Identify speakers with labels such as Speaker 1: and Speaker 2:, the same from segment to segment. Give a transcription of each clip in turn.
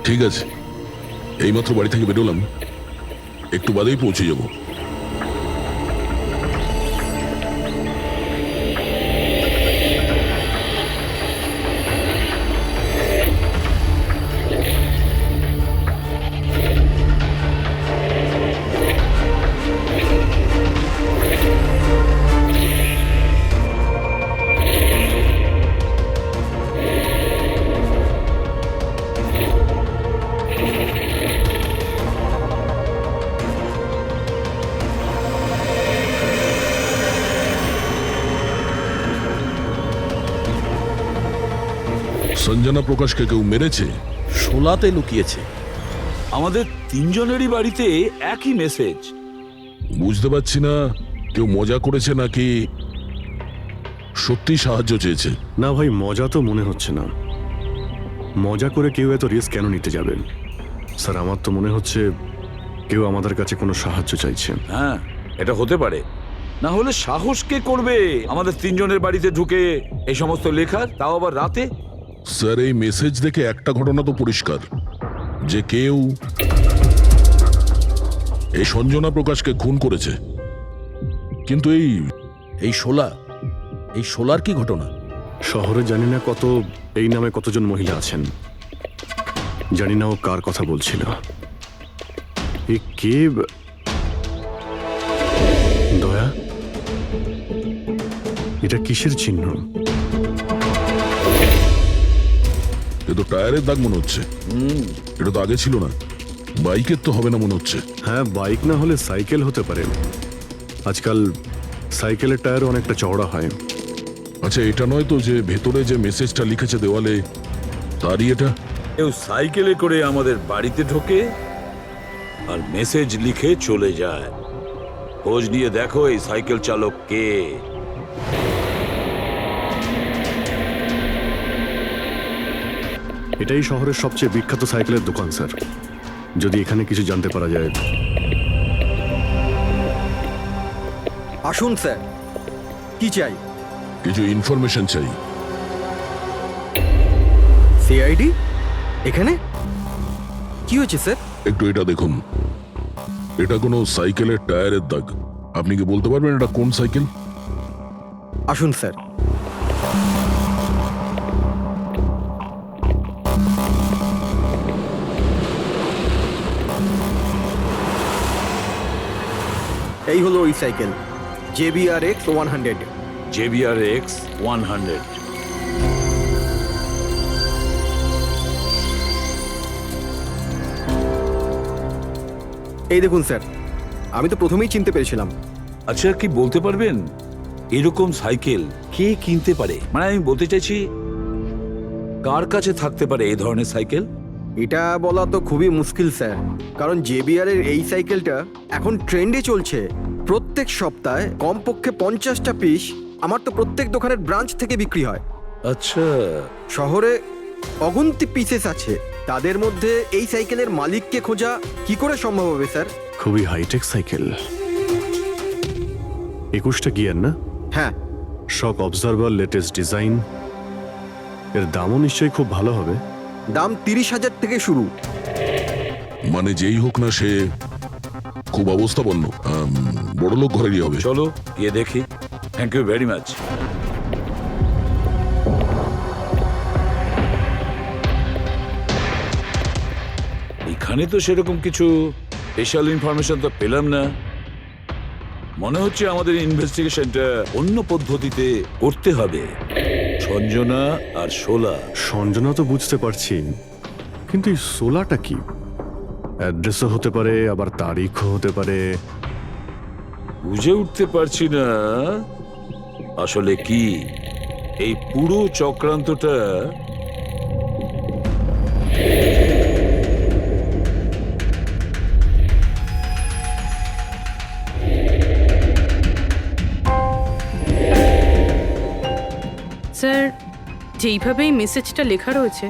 Speaker 1: ঠিক আছে, এইমাত্র বাড়ি থেকে বেরোলাম, একটু বাদেই পৌঁছে যাব। সঞ্জনা প্রকাশকে কেউ মেরেছে?
Speaker 2: শোলাতে লুকিয়েছে।
Speaker 3: আমাদের তিনজনেরই বাড়িতে একই মেসেজ।
Speaker 1: বুঝতে পারছি না কেউ মজা করেছে নাকি সত্যি সাহায্য চেয়েছে।
Speaker 4: না ভাই, মজা তো মনে হচ্ছে না। মজা করে কেউ এত রিস্ক কেন নিতে যাবেন? স্যার, আমার তো মনে হচ্ছে কেউ আমাদের কাছে কোনো সাহায্য চাইছে।
Speaker 3: হ্যাঁ, এটা হতে পারে। না হলে সাহস কে করবে আমাদের তিনজনের বাড়িতে ঢুকে এই সমস্ত লেখার, তাও আবার রাতে?
Speaker 1: স্যার, এই মেসেজ দেখে একটা ঘটনা তো পরিষ্কার, যে কেউ এই সঞ্জনা প্রকাশকে খুন করেছে। কিন্তু
Speaker 2: এই শোলার কি ঘটনা?
Speaker 4: শহরে জানি না এই নামে কতজন মহিলা আছেন, জানি না ও কার কথা বলছিল। এ কে? দয়া, এটা কিসের চিহ্ন?
Speaker 1: এ তো টায়ারের দাগ মনে হচ্ছে। এটা তো আগে ছিল না। বাইকের তো হবে না মনে হচ্ছে।
Speaker 4: হ্যাঁ, বাইক না হলে সাইকেল হতে পারে। আজকাল সাইকেলের টায়ার অনেকটা চওড়া হয়।
Speaker 1: আচ্ছা, এটা নয় তো যে ভেতরে যে মেসেজটা লিখেছে দেওয়ালে, তারই এটা?
Speaker 3: কেউ সাইকেলে করে আমাদের বাড়িতে ঢোকে আর মেসেজ লিখে চলে যায়। খোঁজ নিয়ে দেখো এই সাইকেল চালক কে।
Speaker 4: এটাই শহরের সবচেয়ে বিখ্যাত সাইকেলের দোকান স্যার। যদি এখানে কিছু জানতে পারা যায়।
Speaker 5: আসুন স্যার, কি চাই?
Speaker 1: কিছু ইনফরমেশন চাই।
Speaker 5: সিআইডি এখানে? কি হয়েছে স্যার?
Speaker 1: একটু এটা দেখুন, এটা কোনো সাইকেলের টায়ারের দাগ। আপনি কি বলতে পারবেন এটা কোন সাইকেল?
Speaker 5: আসুন স্যার। এই হলো ওই সাইকেল, JBRX 100।
Speaker 3: JBRX 100।
Speaker 5: এই দেখুন স্যার, আমি তো প্রথমেই চিনতে পেরেছিলাম।
Speaker 3: আচ্ছা, কি বলতে পারবেন এরকম সাইকেল কে কিনতে পারে? মানে আমি বলতে চাইছি, কার কাছে থাকতে পারে এই ধরনের সাইকেল?
Speaker 5: এটা বলা তো খুবই মুশকিল স্যার, কারণ JBR এর এই সাইকেলটা এখন ট্রেন্ডে চলছে। প্রত্যেক সপ্তাহে কমপক্ষে 50টা পিস আমার তো প্রত্যেক দোকানের ব্রাঞ্চ থেকে বিক্রি হয়।
Speaker 3: আচ্ছা,
Speaker 5: শহরে অগুন্তি পিসেস আছে, তাদের মধ্যে এই সাইকেলের মালিককে খোঁজা কি করে সম্ভব হবে স্যার?
Speaker 4: খুবই হাইটেক সাইকেল। 21টা গিয়ার না?
Speaker 5: হ্যাঁ।
Speaker 4: শক অবজারভার, লেটেস্ট ডিজাইন। এর দামও নিশ্চয়ই খুব ভালো হবে।
Speaker 5: দাম 30,000 থেকে শুরু।
Speaker 1: মানে যেই হোক না, সে খুব অবস্থাপন্ন, বড়লোক ঘরেরই হবে।
Speaker 3: চলো গিয়ে দেখি। Thank you very much. এখানে তো সেরকম কিছু স্পেশাল ইনফরমেশন তো পেলাম না। মনে হচ্ছে আমাদের ইনভেস্টিগেশনটা অন্য পদ্ধতিতে করতে হবে। সঞ্জনা আর শোলা।
Speaker 4: সঞ্জনা তো বুঝতে পারছি, কিন্তু এই সোলাটা কি? অ্যাড্রেসও হতে পারে, আবার তারিখও হতে পারে।
Speaker 3: বুঝে উঠতে পারছি না আসলে কি এই পুরো চক্রান্তটা।
Speaker 6: স্যার, যেইভাবে এই মেসেজটা লেখা রয়েছে,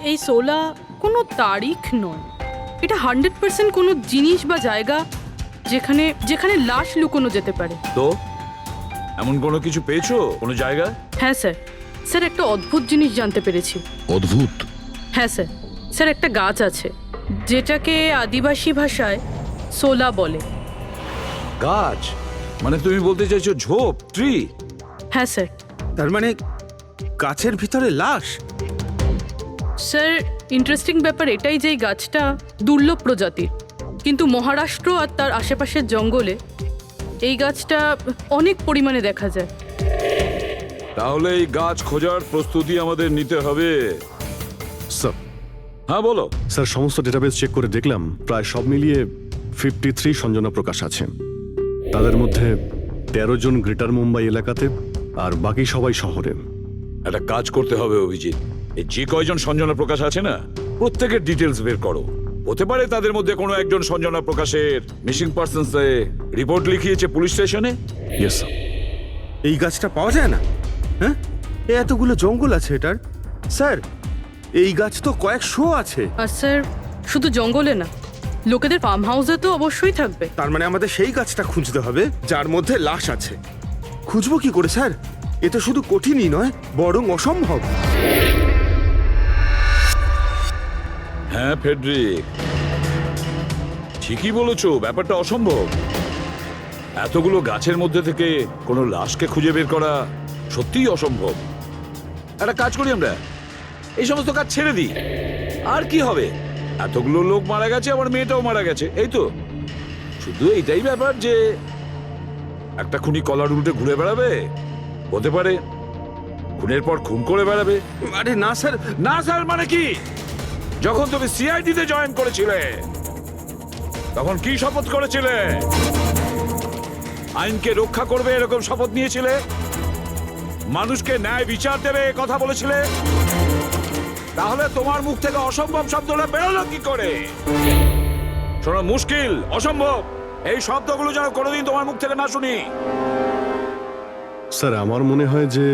Speaker 6: এই 16 কোনো তারিখ নয়। এটা 100% কোনো জিনিস বা জায়গা যেখানে যেখানে লাশ লুকোনো যেতে পারে।
Speaker 3: তো এমন কোনো কিছু পেয়েছো, কোনো জায়গা?
Speaker 6: হ্যাঁ স্যার, স্যার একটা অদ্ভুত জিনিস জানতে পেরেছি।
Speaker 1: অদ্ভুত?
Speaker 6: হ্যাঁ স্যার, স্যার একটা গাছ আছে যেটাকে আদিবাসী ভাষায় সোলা বলে।
Speaker 3: গাছ মানে তুমি বলতে চাইছো ঝোপ, ট্রি?
Speaker 6: হ্যাঁ স্যার।
Speaker 7: তার মানে গাছের ভিতরে লাশ?
Speaker 6: স্যার ইন্টারেস্টিং ব্যাপার এটাই যে এই গাছটা দুর্লভ প্রজাতির, কিন্তু মহারাষ্ট্র আর তার আশেপাশের জঙ্গলে এই গাছটা অনেক পরিমাণে দেখা যায়।
Speaker 3: তাহলে এই গাছ খোঁজার প্রস্তুতি আমাদের নিতে হবে।
Speaker 4: স্যার
Speaker 3: হ্যাঁ বলো।
Speaker 4: স্যার সমস্ত ডেটাবেস চেক করে দেখলাম প্রায় সব মিলিয়ে 53 সঞ্জনা প্রকাশ আছে। তাদের মধ্যে 13 জন গ্রেটার মুম্বাই এলাকাতে আর বাকি সবাই শহরে।
Speaker 3: একটা কাজ করতে হবে অভিজিৎ, এই যে কয়জন সঞ্জনা প্রকাশ আছে না প্রত্যেকের ডিটেলস বের করো। হতে পারে তাদের মধ্যে কোনো একজন সঞ্জনা প্রকাশের মিসিং পার্সনস রিপোর্ট লিখিয়েছে পুলিশ স্টেশনে।
Speaker 4: Yes sir.
Speaker 7: এই গাছটা পাওয়া যায় না? হ্যাঁ, এতগুলো জঙ্গল আছে এটার। স্যার এই গাছ তো কয়েকশো আছে।
Speaker 6: আর স্যার শুধু জঙ্গলে না, লোকেদের ফার্ম হাউসে তো অবশ্যই থাকবে।
Speaker 7: তার মানে আমাদের সেই গাছটা খুঁজতে হবে যার মধ্যে লাশ আছে। খুঁজবো কি করে স্যার? এ তো শুধু কঠিনই নয়, বরং অসম্ভব।
Speaker 3: হ্যাঁ ফেডরিক, ঠিকই বলেছো, ব্যাপারটা অসম্ভব। এতগুলো গাছের মধ্যে থেকে কোনো লাশকে খুঁজে বের করা সত্যিই অসম্ভব। একটা কাজ করি আমরা, এই সমস্ত কাজ ছেড়ে দিই। আর কি হবে, এতগুলো লোক মারা গেছে, আমার মেয়েটাও মারা গেছে, এই তো। শুধু এইটাই ব্যাপার যে একটা খুনি কলার উল্টে ঘুরে বেড়াবে, হতে পারে খুনের পর খুন করে বেড়াবে।
Speaker 7: আরে না স্যার।
Speaker 3: না স্যার মানে কি? যখন তুমি সিআইডিতে জয়েন করেছিলে তখন কি শপথ করেছিলে? আইনকে রক্ষা করবে এরকম শপথ নিয়েছিলে? মানুষকে ন্যায় বিচার দেবে এ কথা বলেছিলে? তাহলে তোমার মুখ থেকে অসম্ভব শব্দটা বেরোলো কি করে? শোনো, মুশকিল, অসম্ভব, এই শব্দগুলো যেন কোনোদিন তোমার মুখ থেকে না শুনি।
Speaker 4: স্যার আমার মনে হয় যে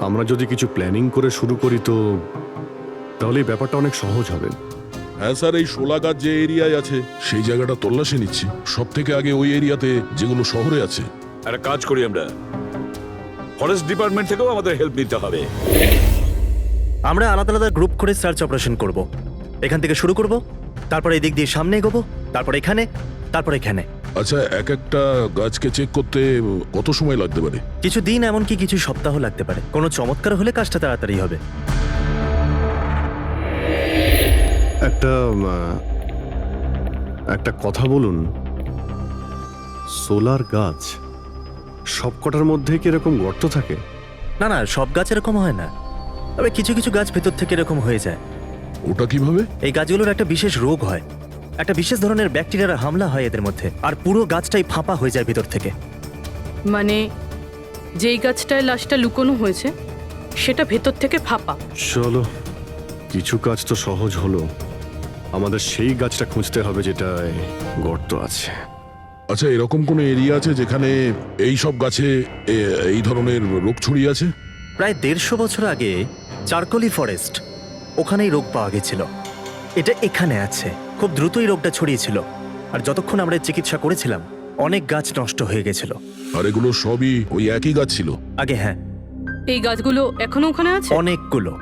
Speaker 4: আমরা যদি কিছু প্ল্যানিং করে শুরু করি তো তাহলে এই ব্যাপারটা অনেক সহজ হবে।
Speaker 1: হ্যাঁ স্যার, এই শোলা গাছ যে এরিয়ায় আছে সেই জায়গাটা তল্লাশি নিচ্ছি। সব থেকে আগে ওই এরিয়াতে যেগুলো শহরে আছে।
Speaker 3: একটা কাজ করি আমরা, ফরেস্ট ডিপার্টমেন্ট থেকেও আমাদের হেল্প নিতে হবে।
Speaker 8: আমরা আলাদা আলাদা গ্রুপ করে সার্চ অপারেশন করব। এখান থেকে শুরু করব, তারপর এই দিক দিয়ে সামনে এগোবো, তারপর এখানে, তারপর এখানে।
Speaker 1: আচ্ছা, এক একটা গাছকে চেক করতে কত সময় লাগতে পারে?
Speaker 8: কিছু দিন, এমনকি কিছু সপ্তাহ লাগতে পারে। কোনো চমৎকার হলে কাজটা তাড়াতাড়ি হবে।
Speaker 4: একটা কথা বলুন, সোলার গাছ সবকটার মধ্যে কি এরকম গর্ত থাকে?
Speaker 8: না না, সব গাছ এরকম হয় না, তবে কিছু কিছু গাছ ভেতর থেকে এরকম হয়ে যায়।
Speaker 1: ওটা কিভাবে?
Speaker 8: এই গাছগুলোর একটা বিশেষ রোগ হয়, একটা বিশেষ ধরনের ব্যাকটেরিয়ার হামলা হয় এদের মধ্যে, আর পুরো গাছটাই ফাঁপা হয়ে যায় ভেতর থেকে।
Speaker 6: মানে যেই গাছটায় লাশটা লুকোনো হয়েছে সেটা ভেতর থেকে ফাঁপা।
Speaker 4: চলো, কিছু কাজ তো সহজ হলো। আমাদের সেই গাছটা খুঁজতে হবে যেটায় গর্ত আছে।
Speaker 1: আচ্ছা, এরকম কোন এরিয়া আছে যেখানে এই সব গাছে এই ধরনের রোগ ছড়িয়ে আছে?
Speaker 8: প্রায় 150 বছর আগে চারকোলি ফরেস্ট, ওখানেই রোগ পাওয়া গেছিল। এটা এখানে আছে। খুব দ্রুতই রোগটা ছড়িয়েছিল, আর যতক্ষণ আমরা এর চিকিৎসা করেছিলাম অনেক গাছ নষ্ট হয়ে গেছিল।
Speaker 1: আর এগুলো সবই ওই একই গাছ ছিল?
Speaker 8: আগে হ্যাঁ,
Speaker 6: এই গাছগুলো এখনো ওখানে আছে?
Speaker 8: অনেকগুলো।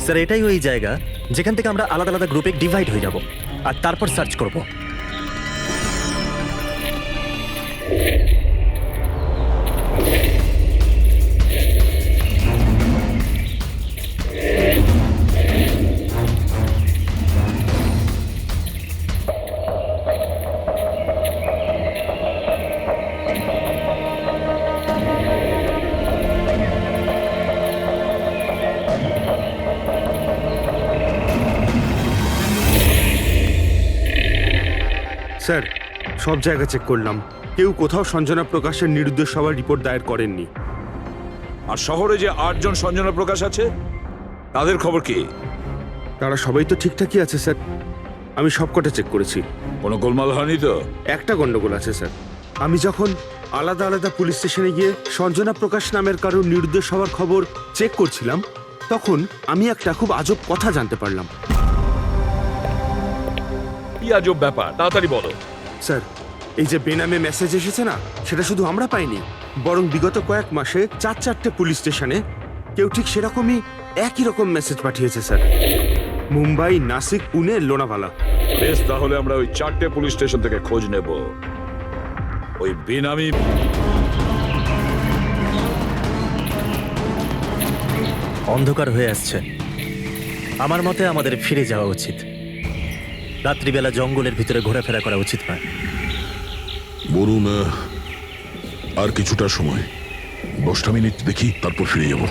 Speaker 8: স্যার এটাই ওই জায়গা যেখান থেকে আমরা আলাদা আলাদা গ্রুপে ডিভাইড হয়ে যাব আর তারপর সার্চ করব।
Speaker 7: স্যার সব জায়গা চেক করলাম, কেউ কোথাও সঞ্জনা প্রকাশের নিরুদ্দেশ হওয়ার রিপোর্ট দায়ের করেননি।
Speaker 3: আর শহরে যে 8 জন সঞ্জনা প্রকাশ আছে তাদের খবর কি?
Speaker 7: তারা সবাই তো ঠিকঠাকই আছে স্যার, আমি সবকটা চেক করেছি।
Speaker 3: কোনো গোলমাল হয়নি তো?
Speaker 7: একটা গন্ডগোল আছে স্যার। আমি যখন আলাদা আলাদা পুলিশ স্টেশনে গিয়ে সঞ্জনা প্রকাশ নামের কারোর নিরুদ্দেশ হওয়ার খবর চেক করছিলাম, তখন আমি একটা খুব আজব কথা জানতে পারলাম।
Speaker 3: কি আজব ব্যাপার, তাড়াতাড়ি বলো।
Speaker 7: স্যার এই যে বেনামে মেসেজ এসেছে না, সেটা শুধু আমরা পাইনি, বরং বিগত কয়েক মাসে 4-4টে পুলিশ স্টেশনে কেউ ঠিক সেরকমই একই রকম মেসেজ পাঠিয়েছে স্যার। মুম্বাই, নাসিক, পুনে, লোনাভালা।
Speaker 3: বেশ, তাহলে আমরা ওই 4টে পুলিশ স্টেশন থেকে খোঁজ নেব। ওই বেনামি
Speaker 8: অন্ধকার হয়ে আসছে। আমার মতে আমাদের ফিরে যাওয়া উচিত। রাত্রিবেলা জঙ্গলের ভিতরে ঘোরাফেরা করা উচিত নয়।
Speaker 1: বলুন, আর কিছুটা সময়, 10টা মিনিট দেখি, তারপর ফিরে যাব।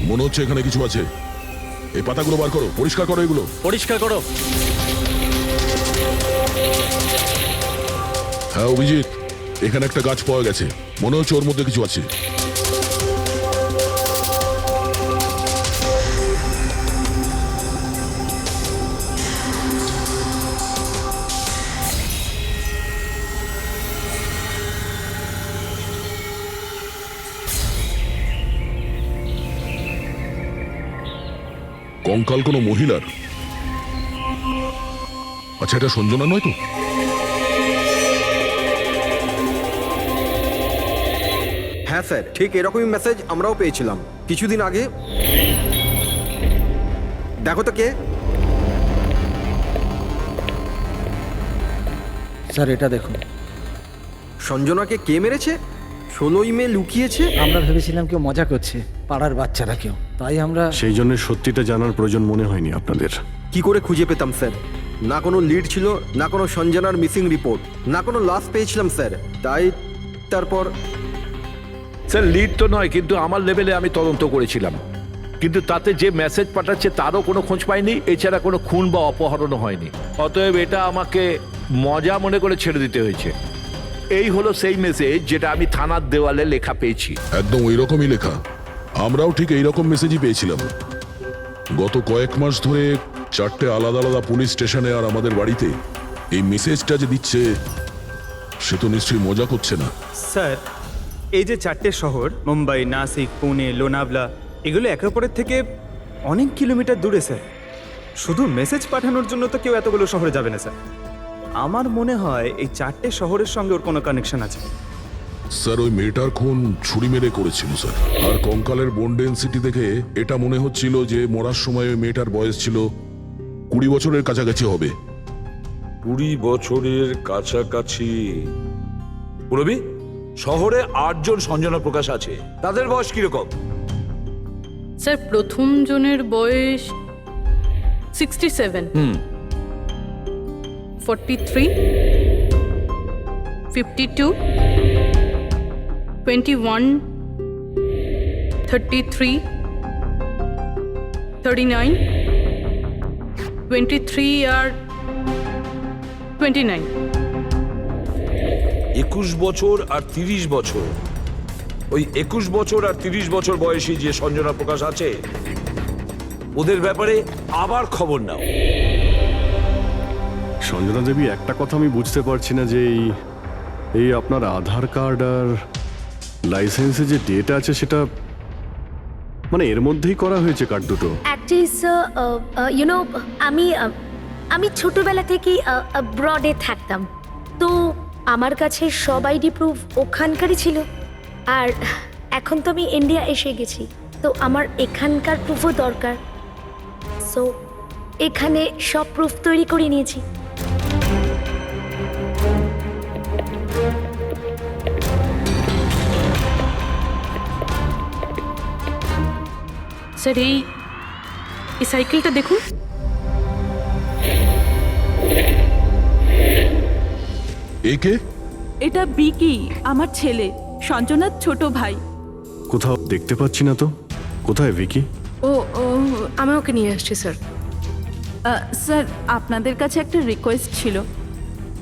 Speaker 1: মনে হচ্ছে এখানে কিছু আছে। এই পাতাগুলো বার করো, পরিষ্কার করো এগুলো।
Speaker 8: পরিষ্কার করো।
Speaker 1: হ্যাঁ অভিজিৎ, এখানে একটা গাছ পাওয়া গেছে, মনে হচ্ছে ওর মধ্যে কিছু আছে। কঙ্কাল কোনো মহিলার? আচ্ছা, এটা সঞ্জনা নয় তো?
Speaker 5: হ্যাঁ স্যার, ঠিক এরকমই মেসেজ আমরাও পেয়েছিলাম কিছুদিন আগে। দেখো তো কে।
Speaker 9: স্যার এটা দেখুন।
Speaker 5: সঞ্জনাকে কে মেরেছে? 16ই মে লুকিয়েছে।
Speaker 9: আমরা ভেবেছিলাম কেউ মজা করছে, পাড়ার বাচ্চারা কেউ, তাই আমরা
Speaker 4: সেই জন্য সত্যিটা জানার প্রয়োজন মনে হয়নি আপনাদের।
Speaker 5: কি করে খুঁজে পেতাম স্যার? না কোনো লিড ছিল, না কোনো সঞ্জনার মিসিং রিপোর্ট, না কোনো লাশ পেয়েছিলাম স্যার। তাই তারপর
Speaker 10: স্যার লিড তো নয়, কিন্তু আমার লেভেলে আমি তদন্ত করেছিলাম, কিন্তু তাতে যে মেসেজ পাঠাচ্ছে তারও কোনো খোঁজ পাইনি। এছাড়া কোনো খুন বা অপহরণও হয়নি। অতএব এটা আমাকে মজা মনে করে ছেড়ে দিতে হয়েছে। এই হলো সেই মেসেজ যেটা আমি থানার দেওয়ালে লেখা পেয়েছি।
Speaker 1: একদম ওই রকমই লেখা। আমরাও ঠিক এই রকম মেসেজই পেয়েছিলাম। গত কয়েক মাস ধরে 4টে আলাদা আলাদা পুলিশ স্টেশনে আর আমাদের বাড়িতে এই মেসেজটা যে দিচ্ছে, সে তো নিশ্চয়ই মজা করছে না।
Speaker 11: স্যার, এই যে 4টে শহর, মুম্বাই, নাসিক, পুনে, লোনাভলা, এগুলো একে অপরের থেকে অনেক কিলোমিটার দূরে স্যার। শুধু মেসেজ পাঠানোর জন্য তো কেউ এতগুলো শহরে যাবে না স্যার। আমার মনে হয় এই 4টে শহরের সঙ্গে ওর কোনো কানেকশন আছে।
Speaker 1: স্যার, ওই মেয়েটার খুন ছুরি মেরে করেছিল স্যার। আর কঙ্কালের বোন ডেন্সিটি দেখে এটা মনে হচ্ছিল যে মরার সময় ওই মেয়েটার বয়স ছিল 20 বছরের কাছাকাছি হবে।
Speaker 3: 20 বছরের কাছাকাছি। পুরবি, শহরে 8 জন সঞ্জনা প্রকাশ আছে, তাদের বয়স কিরকম?
Speaker 6: স্যার, প্রথম জনের বয়স 67, 43, 52, 21, 33, 39, 23 আর 29।
Speaker 3: 21 বছর আর 30 বছর। ওই 21 বছর আর 30 বছর বয়সী যে সঞ্জনা প্রকাশ আছে, ওদের ব্যাপারে আবার খবর নাও।
Speaker 4: সঞ্জনা দেবী, একটা কথা আমি বুঝতে পারছি না যে এই আপনার আধার কার্ড আর লাইসেন্সে যে ডেট আছে সেটা মানে এর মধ্যেই করা হয়েছে কার্ড দুটো।
Speaker 12: অ্যাকচুয়ালি স্যার, আমি ছোটবেলা থেকেই ব্রডে থাকতাম, তো আমার কাছে সব আইডি প্রুফ ওখানকারই ছিল। আর এখন তো আমি ইন্ডিয়া এসে গেছি, তো আমার এখানকার প্রুফও দরকার। সো এখানে সব প্রুফ তৈরি করে নিয়েছি।
Speaker 6: স্যার এই সাইকেলটা দেখুন।
Speaker 1: একে
Speaker 6: এটা বিকি, আমার ছেলে, সঞ্জনার ছোট ভাই।
Speaker 4: কোথাও দেখতে পাচ্ছি না তো। কোথায় ভিকি?
Speaker 6: ও ও আমি ওকে নিয়ে আসছি স্যার। স্যার আপনাদের কাছে একটা রিকোয়েস্ট ছিল,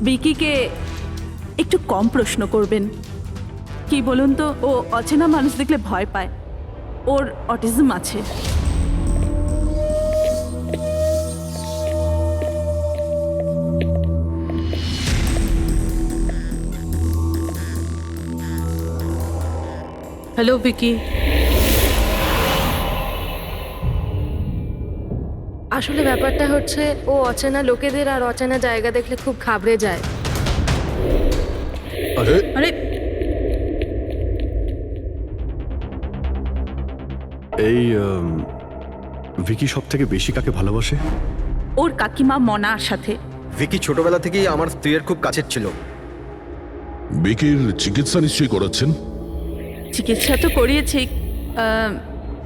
Speaker 6: বিকিকে একটু কম প্রশ্ন করবেন। কি বলুন তো, ও অচেনা মানুষ দেখলে ভয় পায়, ওর অটিজম আছে। হ্যালো বিকি।
Speaker 12: আসলে ব্যাপারটা হচ্ছে ও অচেনা লোকেদের আর অচেনা জায়গা দেখলে খুব ঘাবড়ে যায়।
Speaker 1: আরে
Speaker 6: আরে
Speaker 4: এই ভিকি সব থেকে বেশি কাকে ভালোবাসে?
Speaker 6: ওর কাকিমা মনার সাথে।
Speaker 5: ভিকি ছোটবেলা থেকেই আমার স্ত্রীর খুব কাছের ছিল।
Speaker 1: বিকির চিকিৎসা নিশ্চয়ই করাচ্ছেন?
Speaker 6: চিকিৎসা তো করিয়েছি,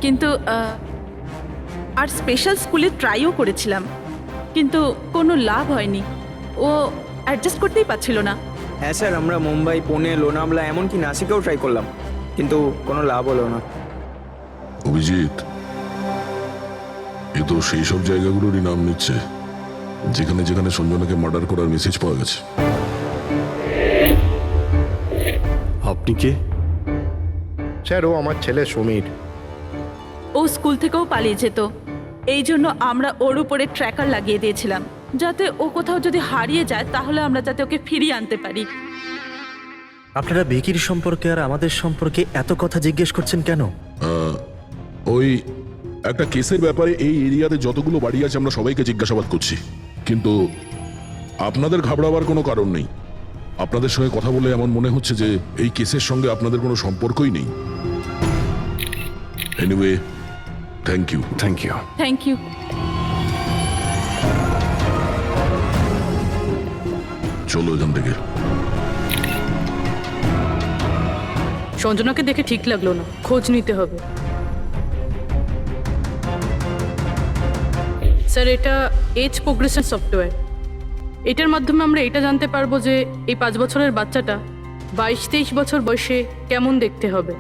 Speaker 6: কিন্তু আর স্পেশাল স্কুলে ট্রাইও করেছিলাম, কিন্তু কোনো লাভ হয়নি। ও অ্যাডজাস্ট করতেই পারছিল না।
Speaker 11: হ্যাঁ স্যার, আমরা মুম্বাই, পুনে, লোনাভলা এমনকি নাসিকেও ট্রাই করলাম, কিন্তু কোনো লাভ হলো না।
Speaker 1: অভিজিৎ, এ তো সেই সব জায়গাগুলোরই নাম নিচ্ছে যেখানে যেখানে সঞ্জনাকে মার্ডার করার মেসেজ পাওয়া গেছে।
Speaker 4: আপনি কে?
Speaker 8: স্যার, ও আমার ছেলে সমীর।
Speaker 6: ও স্কুল থেকেও পালিয়ে যেত, এই জন্য আমরা ওর উপরে ট্র্যাকার লাগিয়ে দিয়েছিলাম, যাতে ও কোথাও যদি হারিয়ে যায় তাহলে আমরা যাতে ওকে ফিরিয়ে আনতে পারি।
Speaker 8: আপনারা ভিকির সম্পর্কে আর আমাদের সম্পর্কে এত কথা জিজ্ঞেস করছেন কেন?
Speaker 1: ওই একটা কেসের ব্যাপারে এই এরিয়াতে যতগুলো বাড়ি আছে আমরা সবাইকে জিজ্ঞাসাবাদ করছি, কিন্তু আপনাদের ঘাবড়াবার কোনো কারণ নেই। আপনাদের সঙ্গে কথা বলে এমন মনে হচ্ছে যে এই কেসের সঙ্গে আপনাদের কোনো সম্পর্কই নেই। Anyway, thank you.
Speaker 4: Thank you.
Speaker 6: Thank you.
Speaker 1: চলো এখান থেকে।
Speaker 6: সঞ্জনাকে দেখে ঠিক লাগলো না, খোঁজ নিতে হবে। স্যার, এটা এজ প্রোগ্রেশন সফটওয়্যার। এটার মাধ্যমে আমরা এটা জানতে পারবো যে এই 5 বছরের বাচ্চাটা 22-23 বছর বয়সে কেমন দেখতে হবে।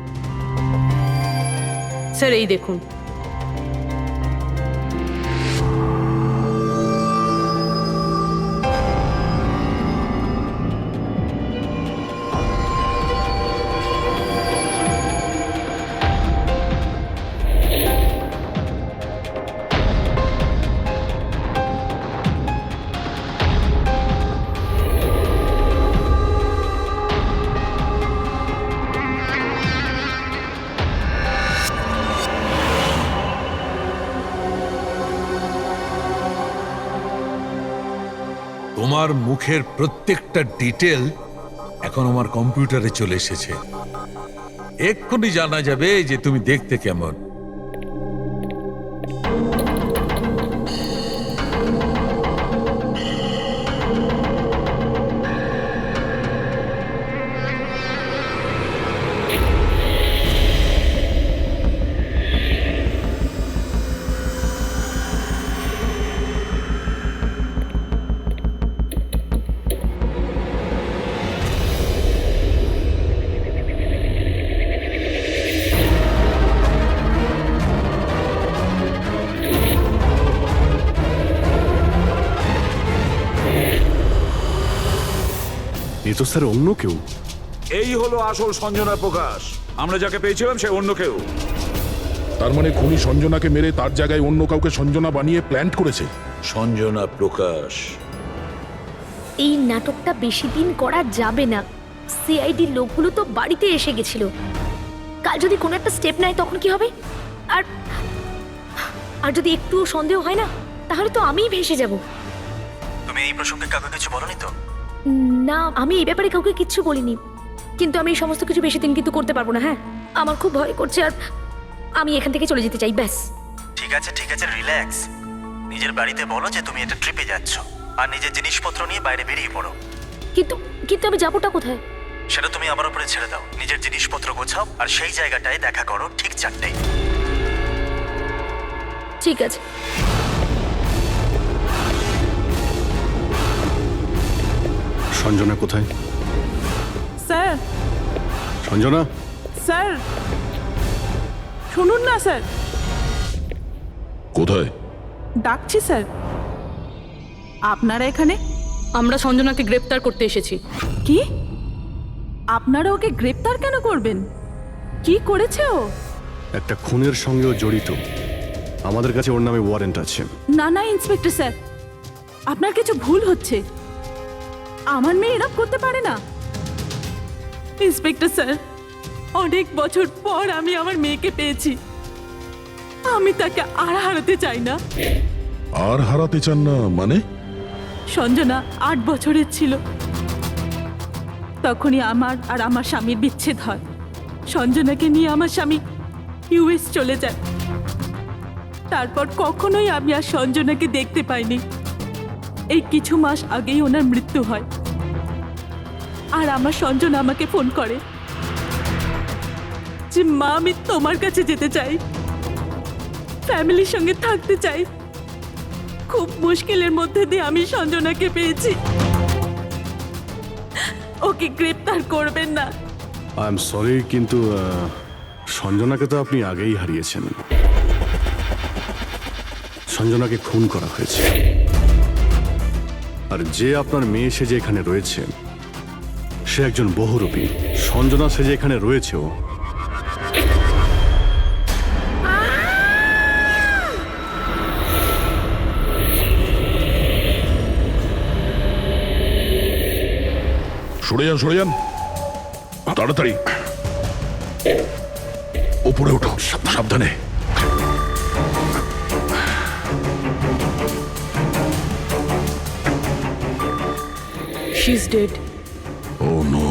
Speaker 6: স্যার এই দেখুন।
Speaker 3: তোমার মুখের প্রত্যেকটা ডিটেল এখন আমার কম্পিউটারে চলে এসেছে। এক্ষুনি জানা যাবে যে তুমি দেখতে কেমন।
Speaker 4: এ তো স্যার অন্য কেউ।
Speaker 3: এই হলো আসল সঞ্জনা প্রকাশ। আমরা যাকে পেয়েছিলাম সে অন্য কেউ।
Speaker 1: তার মানে খুনি সঞ্জনাকে মেরে তার জায়গায় অন্য কাউকে সঞ্জনা বানিয়ে প্ল্যান্ট করেছে।
Speaker 3: সঞ্জনা প্রকাশ।
Speaker 12: এই নাটকটা বেশি দিন করা যাবে না। সিআইডি লোকগুলো তো বাড়িতে এসে গেছিল। কাল যদি কোনো একটা স্টেপ নেয় তখন কি হবে? আর আর যদি একটুও সন্দেহ হয় না, তাহলে তো আমিই ভেসে যাব।
Speaker 8: তুমি এই প্রসঙ্গে কাউকে কিছু বলনি তো?
Speaker 12: না, আমি এই ব্যাপারে কাউকে কিচ্ছু বলিনি, কিন্তু আমি এই সমস্ত কিছু বেশি দিন কিন্তু করতে পারবো না। হ্যাঁ, আমার খুব ভয় করছে আর আমি এখান থেকে চলে যেতে চাই, ব্যাস।
Speaker 8: ঠিক আছে, রিল্যাক্স। নিজের বাড়িতে বলো যে তুমি এটা ট্রিপে যাচ্ছ আর নিজের জিনিসপত্র নিয়ে বাইরে বেরিয়ে পড়ো।
Speaker 12: কিন্তু কিন্তু আমি যাবোটা কোথায়?
Speaker 8: সেটা তুমি আমার উপরে ছেড়ে দাও। নিজের জিনিসপত্র গোছাও আর সেই জায়গাটায় দেখা করো ঠিক 4টায়।
Speaker 12: ঠিক আছে।
Speaker 4: সঞ্জনা কোথায়?
Speaker 6: স্যার
Speaker 4: সঞ্জনা,
Speaker 6: স্যার শুনুন না স্যার,
Speaker 1: কোথায়?
Speaker 6: ডাকছি স্যার। আপনারা এখানে? আমরা সঞ্জনাকে গ্রেপ্তার করতে এসেছি। কি? আপনারা ওকে গ্রেপ্তার কেন করবেন? কি করেছে ও?
Speaker 4: একটা খুনের সঙ্গেও জড়িত। আমাদের কাছে ওর নামে ওয়ারেন্ট আছে।
Speaker 6: না না ইন্সপেক্টর স্যার, আপনার কিছু ভুল হচ্ছে। আমার মেয়ে এরকম করতে পারে না। ইন্সপেক্টর স্যার, অনেক বছর পর আমি আমার মেয়েকে পেয়েছি। আমি তাকে আর হারাতে চাই না।
Speaker 1: আর হারাতে চান না মানে?
Speaker 6: সঞ্জনা 8 বছরের ছিল, তখনই আমার আর আমার স্বামীর বিচ্ছেদ হয়। সঞ্জনাকে নিয়ে আমার স্বামী ইউএস চলে যায়। তারপর কখনোই আমি আর সঞ্জনাকে দেখতে পাইনি। এই কিছু মাস আগেই ওনার মৃত্যু হয়। আর আমার সঞ্জনা আমাকে ফোন করে যে মা, আমি তোমার কাছে যেতে চাই, ফ্যামিলির সঙ্গে থাকতে চাই। খুব মুশকিলের মধ্যে দিয়ে আমি সঞ্জনাকে পেয়েছি। ওকে গ্রেপ্তার করবেন না।
Speaker 4: আই এম সরি, কিন্তু সঞ্জনাকে তো আপনি আগেই হারিয়েছেন। সঞ্জনাকে খুন করা হয়েছে। আর যে আপনার মেয়ে সেজে এখানে রয়েছে সে একজন বহুরূপী। সঞ্জনা সেজে এখানে রয়েছেও।
Speaker 1: সরে যান, সরে যান, তাড়াতাড়ি ওপরে ওঠো, সাবধানে।
Speaker 6: She's dead.
Speaker 1: ও নো।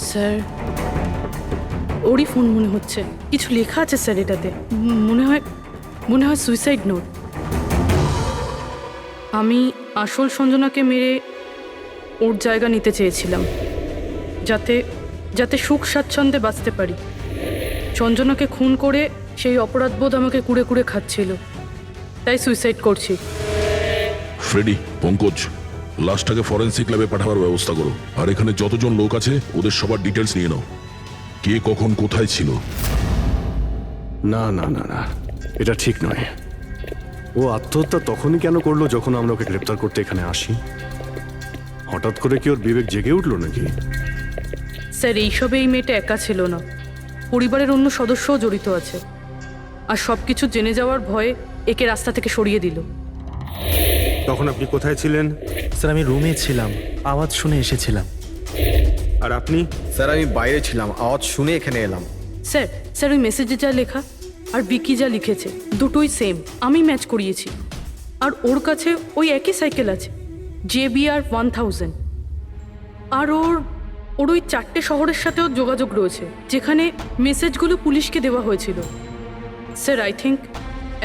Speaker 6: স্যার, ওরই ফোন মনে হচ্ছে। কিছু লেখা আছে স্যার এটাতে। মনে হয় সুইসাইড নোট। আমি আসল সঞ্জনাকে মেরে ওর জায়গা নিতে চেয়েছিলাম, যাতে সুখ স্বাচ্ছন্দ্যে বাঁচতে পারি। সঞ্জনাকে খুন করে সেই অপরাধবোধ আমাকে কুড়ে কুড়ে খাচ্ছিল, তাই সুইসাইড করছি।
Speaker 1: ফ্রেডি, পঙ্কজ, লাশটাকে ফরেন্সিক ল্যাবে পাঠাবার ব্যবস্থা করো। আর এখানে যতজন লোক আছে ওদের সবার ডিটেলস নিয়ে নাও। কে কখন কোথায় ছিল।
Speaker 4: না না না না, এটা ঠিক নয়। ও আত্মহত্যা তখনই কেন করলো যখন আমরা ওকে গ্রেপ্তার করতে এখানে আসি? হঠাৎ করে কি ওর বিবেক জেগে উঠলো নাকি?
Speaker 6: স্যার, এইসবে এই মেয়েটা একা ছিল না, পরিবারের অন্য সদস্যও জড়িত আছে। আর সব কিছু জেনে যাওয়ার ভয়ে একে রাস্তা থেকে সরিয়ে দিল।
Speaker 7: তখন আপনি কোথায় ছিলেন?
Speaker 8: স্যার আমি রুমে ছিলাম, আওয়াজ শুনে এসেছিলাম।
Speaker 7: আর আপনি?
Speaker 5: স্যার আমি বাইরে ছিলাম, আওয়াজ শুনে এখানে এলাম।
Speaker 6: স্যার ওই মেসেজে যা লেখা আর বিকি যা লিখেছে দুটোই সেম। আমি ম্যাচ করিয়েছি। আর ওর কাছে ওই একই সাইকেল আছে, JBR 1000। আর ওর ওই 4টে শহরের সাথেও যোগাযোগ রয়েছে যেখানে মেসেজগুলো পুলিশকে দেওয়া হয়েছিল। স্যার, আই থিঙ্ক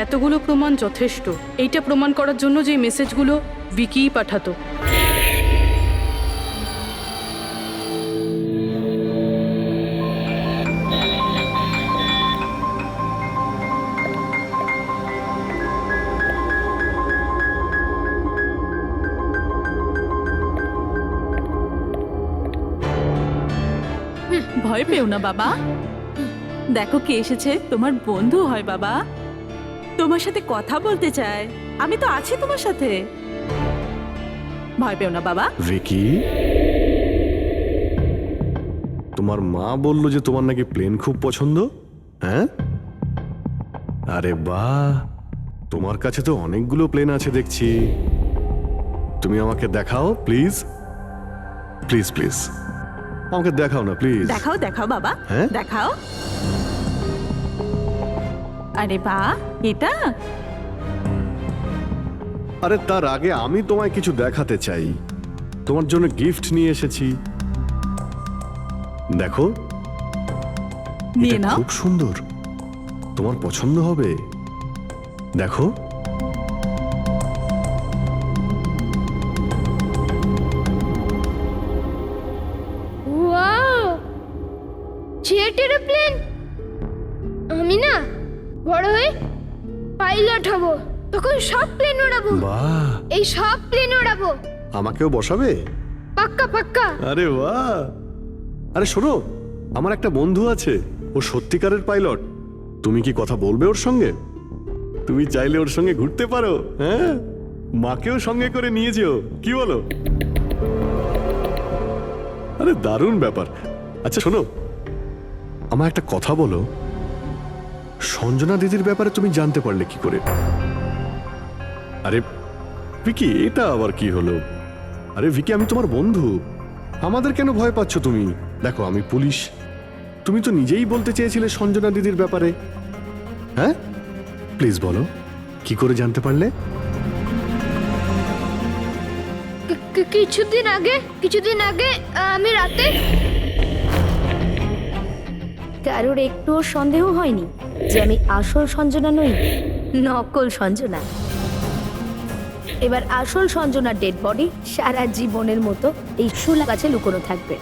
Speaker 6: এতগুলো প্রমাণ যথেষ্ট এইটা প্রমাণ করার জন্য যে এই মেসেজগুলো বিকিই পাঠাতো।
Speaker 13: ভয় পেও না বাবা, দেখো কে এসেছে। তোমার বন্ধু হয় বাবা, তোমার সাথে কথা বলতে চায়। আমি তো আছি তোমার সাথে, ভয় পেও না বাবা।
Speaker 4: ভিকি, তোমার মা বলল যে তোমার নাকি প্লেন খুব পছন্দ। হ্যাঁ, আরে বাহ, তোমার কাছে তো অনেকগুলো প্লেন আছে দেখছি। তুমি আমাকে দেখাও প্লিজ, প্লিজ প্লিজ আমাকে দেখাও না প্লিজ।
Speaker 13: দেখাও দেখাও বাবা,
Speaker 4: হ্যাঁ?
Speaker 13: দেখাও। আরে বাহ, এটা
Speaker 4: আরে তার আগে আমি তোমায় কিছু দেখাতে চাই। তোমার জন্য গিফট নিয়ে এসেছি, দেখো।
Speaker 13: নিয়ে
Speaker 4: এটা
Speaker 13: নাও।
Speaker 4: খুব সুন্দর, তোমার পছন্দ হবে, দেখো।
Speaker 12: Wow, jet aeroplane? আমি না বড় হয়ে পাইলট হব, তখন সব প্লেন ওড়াবো,
Speaker 4: বাহ,
Speaker 12: এই সব প্লেন ওড়াবো,
Speaker 4: আমাকেও বসাবে?
Speaker 12: পাক্কা পাক্কা।
Speaker 4: আরে বাহ! আরে শোনো, আমার একটা বন্ধু আছে, ও সত্যিকারের পাইলট। তুমি কি কথা বলবে ওর সঙ্গে? তুমি চাইলে ওর সঙ্গে ঘুরতে পারো, হ্যাঁ? মাকেও সঙ্গে করে নিয়ে যেও, কি বলো? আরে দারুণ ব্যাপার। আচ্ছা শোনো, আমার একটা কথা বলো, সঞ্জনা দিদির ব্যাপারে তুমি জানতে পারলে কি করে? আরে ভিকি, এটা আবার কি হলো? আরে ভিকি, আমি তোমার বন্ধু, আমাদের কেন ভয় পাচ্ছ তুমি? দেখো, আমি পুলিশ, তুমি তো নিজেই বলতে চেয়েছিলে সঞ্জনা দিদির ব্যাপারে। হ্যাঁ, প্লিজ বলো, কি করে জানতে পারলে?
Speaker 12: কিছুদিন আগে আমি রাতে।
Speaker 14: কারোর একটুও সন্দেহ হয়নি যে আমি আসল সঞ্জনা নই, নকল সঞ্জনা। এবার আসল সঞ্জনার ডেড বডি সারা জীবনের মতো এই শোলা গাছে লুকোনো থাকবে।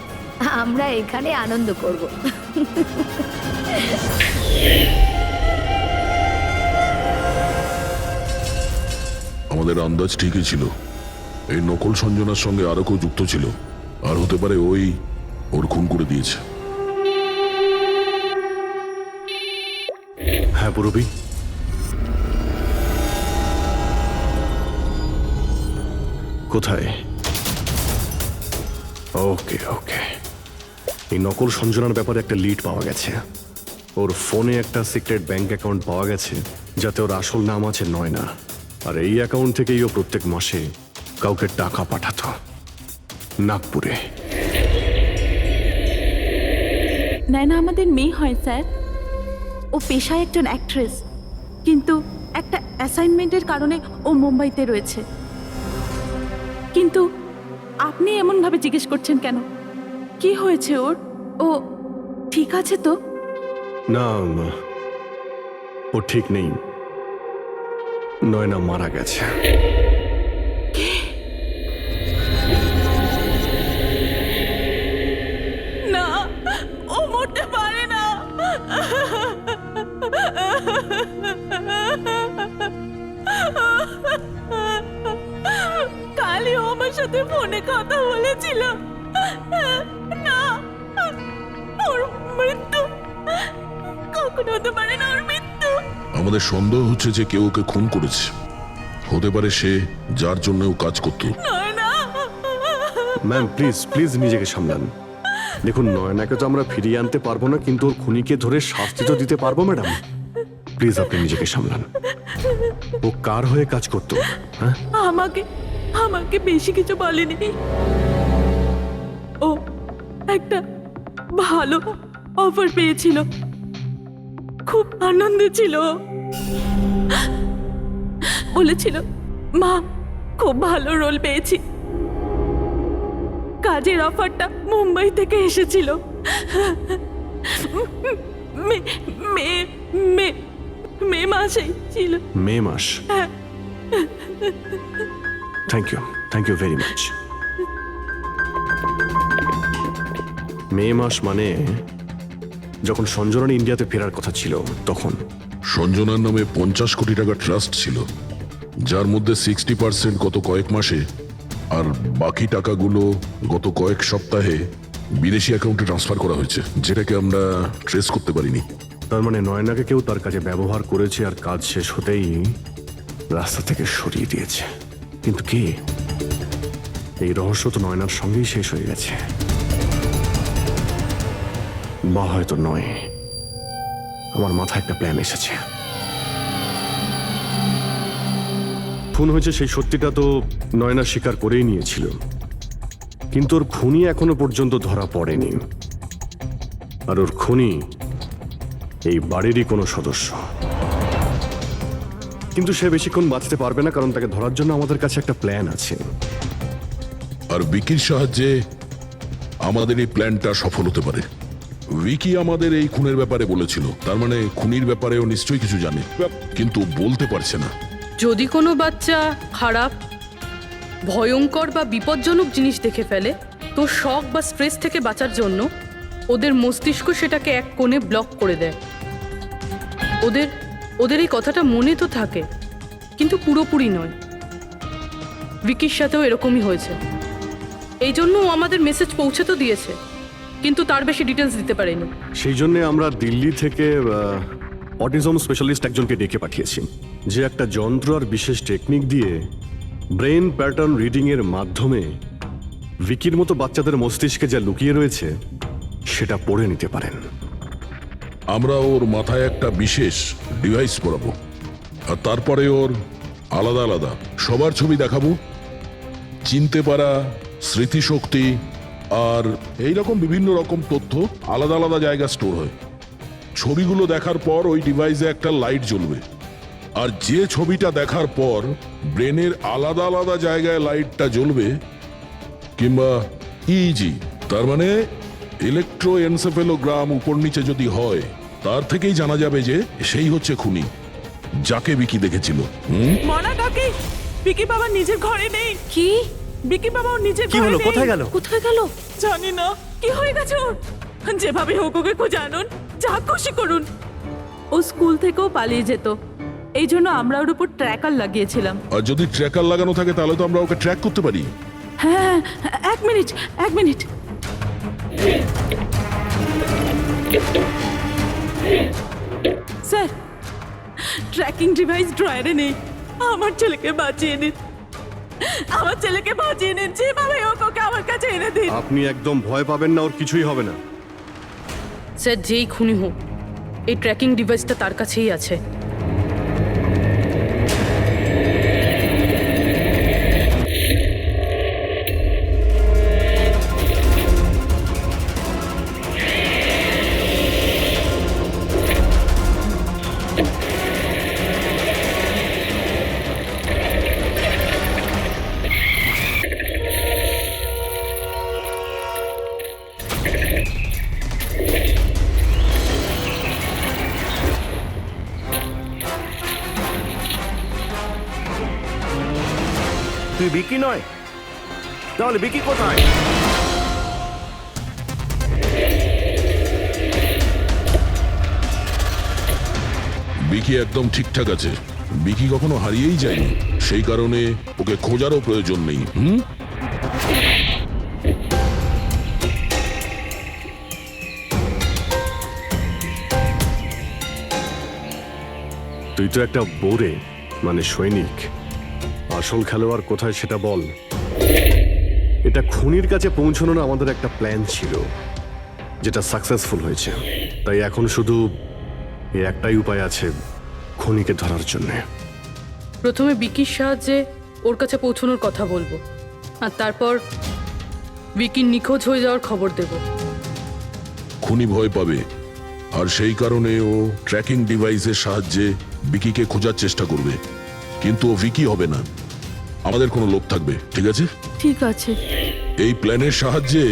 Speaker 14: আমরা এখানে আনন্দ করব।
Speaker 1: আমাদের আন্দাজ ঠিকই ছিল, এই নকল সঞ্জনার সঙ্গে আরো কেউ যুক্ত ছিল, আর হতে পারে ওই ওর খুন করে দিয়েছে।
Speaker 4: হ্যাঁ পুরবি, কোথায়? ওকে ওকে, এই নকল সঞ্জনার ব্যাপারে একটা লিড পাওয়া গেছে। ওর ফোনে একটা সিক্রেট ব্যাংক অ্যাকাউন্ট পাওয়া গেছে, যাতে ওর আসল নাম আছে নয়না। আর এই অ্যাকাউন্ট থেকেই ও প্রত্যেক মাসে কাউকে টাকা পাঠাতো নাগপুরে।
Speaker 13: নয়না আমাদের মেয়ে হয় স্যার, ও পেশায় একজন অ্যাক্ট্রেস, কিন্তু একটা অ্যাসাইনমেন্টের কারণে ও মুম্বাইতে রয়েছে। কিন্তু আপনি এমনভাবে জিজ্ঞেস করছেন কেন? কি হয়েছে ওর? ও ঠিক আছে তো?
Speaker 4: না, ও ঠিক নেই, নয়না মারা গেছে।
Speaker 13: না, ও মরতে পারে না। কালই ও আমার সাথে ফোনে কথা বলেছিল। না, ওর মৃত্যু কখনো হতে পারে না, ওর মৃত্যু।
Speaker 1: আমাদের সন্দেহ হচ্ছে যে কেউ ওকে খুন করেছে, হতে পারে সে যার জন্য ও কাজ করত।
Speaker 4: ম্যাম প্লিজ প্লিজ নিজেকে সামলান। দেখুন, নয়নাকে তো আমরা ফিরিয়ে আনতে পারবো না, কিন্তু ওর খুনিকে ধরে শাস্তি তো দিতে পারবো। ম্যাডাম প্লিজ আপনি নিজেকে সামলান। ও কার হয়ে কাজ করতো? হ্যাঁ,
Speaker 13: আমাকে বেশি কিছু বলেনি। ও একটা ভালো অফার পেয়েছিল, খুব আনন্দে ছিল। বলেছিল, মা খুব ভালো রোল পেয়েছি। কাজের অফারটা মুম্বাই থেকে এসেছিল। মে মাসেই ছিল।
Speaker 4: মে মাস? Thank you very much. May মাস মানে যখন সঞ্জনার ইন্ডিয়াতে ফেরার কথা ছিল তখন।
Speaker 1: সঞ্জনার নামে 50 কোটি টাকা ট্রাস্ট ছিল, যার মধ্যে 60% গত কয়েক মাসে আর বাকি টাকাগুলো গত কয়েক সপ্তাহে বিদেশি অ্যাকাউন্টে ট্রান্সফার করা হয়েছে, যেটাকে আমরা ট্রেস করতে পারিনি।
Speaker 4: তার মানে নয়নাকে কেউ তার কাজে ব্যবহার করেছে, আর কাজ শেষ হতেই রাস্তা থেকে সরিয়ে দিয়েছে। কিন্তু কে? এই রহস্য তো নয়নার সঙ্গেই শেষ হয়ে গেছে, বা হয়তো নয়। আমার মাথায় একটা প্ল্যান এসেছে। খুন হয়েছে সেই সত্যিটা তো নয়না স্বীকার করেই নিয়েছিল, কিন্তু ওর খুনি এখনো পর্যন্ত ধরা পড়েনি। আর ওর খুনি এই বাড়িরই কোনো সদস্য। কিন্তু সে বেশিক্ষণ বাঁচতে পারবে না, কারণ তাকে ধরার জন্য আমাদের কাছে একটা প্ল্যান আছে।
Speaker 1: আর বিকির সাহায্যে আমাদের এই প্ল্যানটা সফল হতে পারে। উইকি আমাদের এই খুনের ব্যাপারে বলেছিল, তার মানে খুনির ব্যাপারেও নিশ্চয়ই কিছু জানে, কিন্তু বলতে পারছে না।
Speaker 6: যদি কোনো বাচ্চা খারাপ, ভয়ঙ্কর বা বিপজ্জনক জিনিস দেখে ফেলে, তো শক বা স্ট্রেস থেকে বাঁচার জন্য ওদের মস্তিষ্ক সেটাকে এক কোণে ব্লক করে দেয়। ওদের ওদের এই কথাটা মনে তো থাকে, কিন্তু পুরোপুরি নয়। ভিকির সাথেও এরকমই হয়েছে। এই জন্য ও আমাদের মেসেজ পৌঁছে তো দিয়েছে, কিন্তু তার বেশি ডিটেলস দিতে পারেনি।
Speaker 4: সেই জন্য আমরা দিল্লি থেকে অটিজম স্পেশালিস্ট একজনকে ডেকে পাঠিয়েছি, যে একটা যন্ত্র আর বিশেষ টেকনিক দিয়ে ব্রেন প্যাটার্ন রিডিং এর মাধ্যমে ভিকির মতো বাচ্চাদের মস্তিষ্কে যা লুকিয়ে রয়েছে সেটা পড়ে নিতে পারেন।
Speaker 1: আমরা ওর মাথায় একটা বিশেষ ডিভাইস পরাবো, আর তারপরে ওর আলাদা আলাদা সবার ছবি দেখাবো। চিনতে পারা, স্মৃতিশক্তি আর এইরকম বিভিন্ন রকম তথ্য আলাদা আলাদা জায়গায় স্টোর হয়। ছবিগুলো দেখার পর ওই ডিভাইসে একটা লাইট জ্বলবে, আর যে ছবিটা দেখার পর ব্রেনের আলাদা আলাদা জায়গায় লাইটটা জ্বলবে, কিংবা ইজি তার মানে ইলেকট্রোএনসেফেলোগ্রাম উপর নিচে যদি হয়, তার থেকেই জানা যাবে যে সেই হচ্ছে খুনি, যাকে বিকি দেখেছিল।
Speaker 13: মনা কাকি, বিকি বাবা নিজের ঘরে নেই। কি? বিকি বাবা ওর নিজের
Speaker 8: কি
Speaker 13: ঘরে
Speaker 8: হলো?
Speaker 13: নেই।
Speaker 8: কোথায় গেল?
Speaker 13: কোথায় গেল জানি না। কি হয়ে গেছে ওর? যেভাবে হোক ওকে খুঁজে আনুন, যা খুশি করুন। ও স্কুল থেকেও পালিয়ে যেত, এই জন্য আমরা ওর উপর ট্র্যাকার লাগিয়েছিলাম।
Speaker 1: আর যদি ট্র্যাকার লাগানো থাকে তাহলে তো আমরা ওকে ট্র্যাক করতে পারি।
Speaker 13: হ্যাঁ, এক মিনিট। স্যার, ট্র্যাকিং ডিভাইস ড্রয়ারে নেই। আমার ছেলেকে বাঁচিয়ে নিন, যেভাবে হোক ওকে আমার কাছে এনে দিন।
Speaker 4: আপনি একদম ভয় পাবেন না, ওর কিছুই হবে না।
Speaker 6: স্যার, যেই খুনি হোক, এই ট্র্যাকিং ডিভাইসটা তার কাছেই আছে।
Speaker 7: তুই বিকি নয়, তাহলে বিকি কোথায়?
Speaker 1: বিকি একদম ঠিকঠাক আছে। বিকি কখনো হারিয়েই যায়নি, সেই কারণে ওকে খোঁজারও প্রয়োজন নেই।
Speaker 4: তুই তো একটা বোরে, মানে সৈনিক। আসল খেলোয়াড় কোথায় সেটা বল। এটা খুনির কাছে পৌঁছানোর আমাদের একটা প্ল্যান ছিল, যেটা সাকসেসফুল হয়েছে। তাই এখন শুধু এই একটাই উপায় আছে খুনিকে ধরার জন্য।
Speaker 6: প্রথমে বিকির সাহায্যে ওর কাছে পৌঁছানোর কথা বলবো, আর তারপর বিকির নিখোঁজ হয়ে যাওয়ার খবর দেব।
Speaker 1: খুনি ভয় পাবে, আর সেই কারণে ও ট্র্যাকিং ডিভাইসের সাহায্যে বিকিকে খোঁজার চেষ্টা করবে। কিন্তু ও ভিকি হবে না, আমাদের কোনো লোক থাকবে। ঠিক আছে?
Speaker 13: ঠিক আছে।
Speaker 1: এই প্ল্যানের সাহায্যে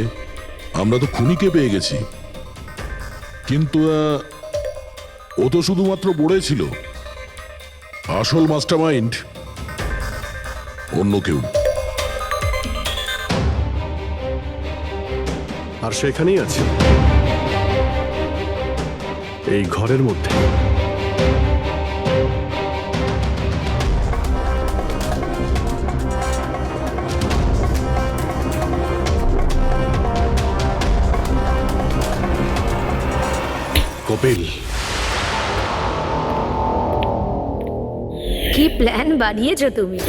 Speaker 1: আমরা তো খুনিকে পেয়ে গেছি, কিন্তু ও তো শুধুমাত্র বোড়ে ছিল। আসল মাস্টারমাইন্ড অন্য কেউ।
Speaker 4: আর সেখানেই আছে, এই ঘরের মধ্যে। কপিল,
Speaker 14: কি প্ল্যান বানিয়েছো তুমি?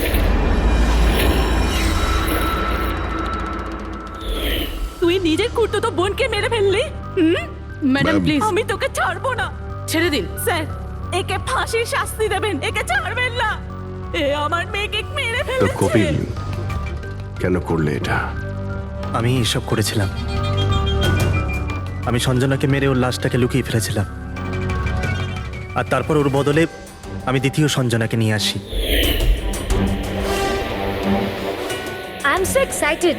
Speaker 13: তুই নিজের খুঁড়তো বোনকে মেরে ফেললি।
Speaker 6: ম্যাডাম প্লিজ,
Speaker 13: আমি তোকে ছাড়বো না।
Speaker 6: ছেড়ে দিন।
Speaker 13: স্যার, একে ফাঁসির শাস্তি দেবেন, একে ছাড়বেন না। এ আমার মেয়েকে মেরে
Speaker 4: তো
Speaker 13: ফেলেছে।
Speaker 4: কপিল, কেন করলে এটা?
Speaker 8: আমি এসব করেছিলাম। আমি সঞ্জনাকে মেরে ওর লাশটাকে লুকিয়ে ফেলেছিলাম, আর তারপর ওর বদলে আমি দ্বিতীয় সঞ্জনাকে নিয়ে আসি।
Speaker 14: I am so excited.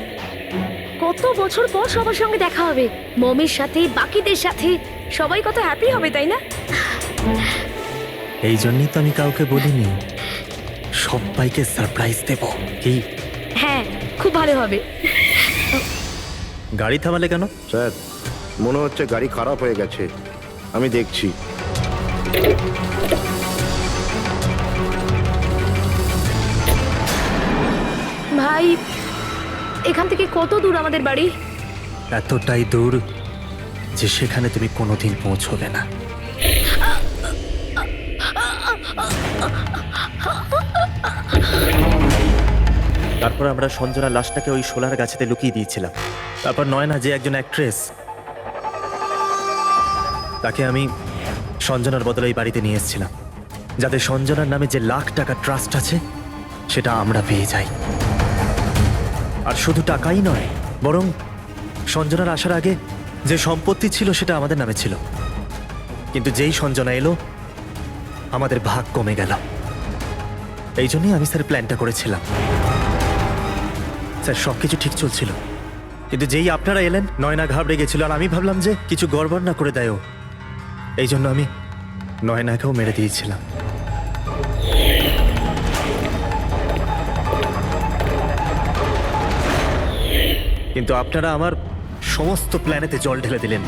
Speaker 14: কত বছর পর সবার সঙ্গে দেখা হবে, মমির সাথে, বাকিদের সাথে। সবাই কত হ্যাপি হবে, তাই না?
Speaker 8: এই জন্যই তো আমি কাউকে বলিনি, সবাইকে সারপ্রাইজ দেব। কি?
Speaker 14: হ্যাঁ, খুব ভালো হবে।
Speaker 8: গাড়ি থামালে কেন?
Speaker 4: স্যার,
Speaker 15: মনে হচ্ছে গাড়ি খারাপ হয়ে গেছে, আমি দেখছি।
Speaker 14: ভাই, এখান থেকে কত দূর আমাদের বাড়ি?
Speaker 8: এতটাই দূর যে সেখানে তুমি কোনোদিন পৌঁছবে না। তারপর আমরা সঞ্জনা লাশটাকে ওই শোলার গাছেতে লুকিয়ে দিয়েছিলাম। তারপর নয়না যে একজন অ্যাক্ট্রেস, তাকে আমি সঞ্জনার বদলে এই বাড়িতে নিয়ে এসেছিলাম, যাতে সঞ্জনার নামে যে লাখ টাকা ট্রাস্ট আছে সেটা আমরা পেয়ে যাই। আর শুধু টাকাই নয়, বরং সঞ্জনার আসার আগে যে সম্পত্তি ছিল সেটা আমাদের নামে ছিল, কিন্তু যেই সঞ্জনা এলো আমাদের ভাগ কমে গেল। এই জন্যই আমি স্যার প্ল্যানটা করেছিলাম। স্যার সবকিছু ঠিক চলছিল, কিন্তু যেই আপনারা এলেন নয়না ঘাবড়ে গেছিল, আর আমি ভাবলাম যে কিছু গড়বড় না করে দেয় ও। এই জন্য আমি নয়নাকেও মেরে দিয়েছিলাম। কিন্তু আপনারা আমার সমস্ত প্ল্যানেতে জল ঢেলে দিলেন।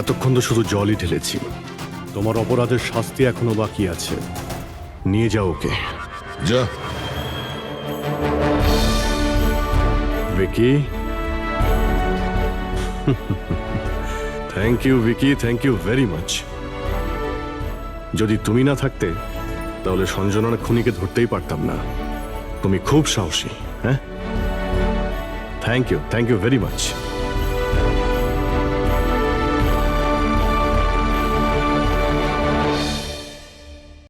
Speaker 4: এতক্ষণ তো শুধু জলই ঢেলেছি। তোমার অপরাধের শাস্তি এখনো বাকি আছে। নিয়ে যাও ওকে।
Speaker 1: যা।
Speaker 4: Vicky, thank you Vicky, thank you very much. যদি তুমি না থাকতে তাহলে সঞ্জনার খুনিকে ধরতেই পারতাম না। তুমি খুব সাহসী। হ্যাঁ, থ্যাংক ইউ ভেরি মাচ।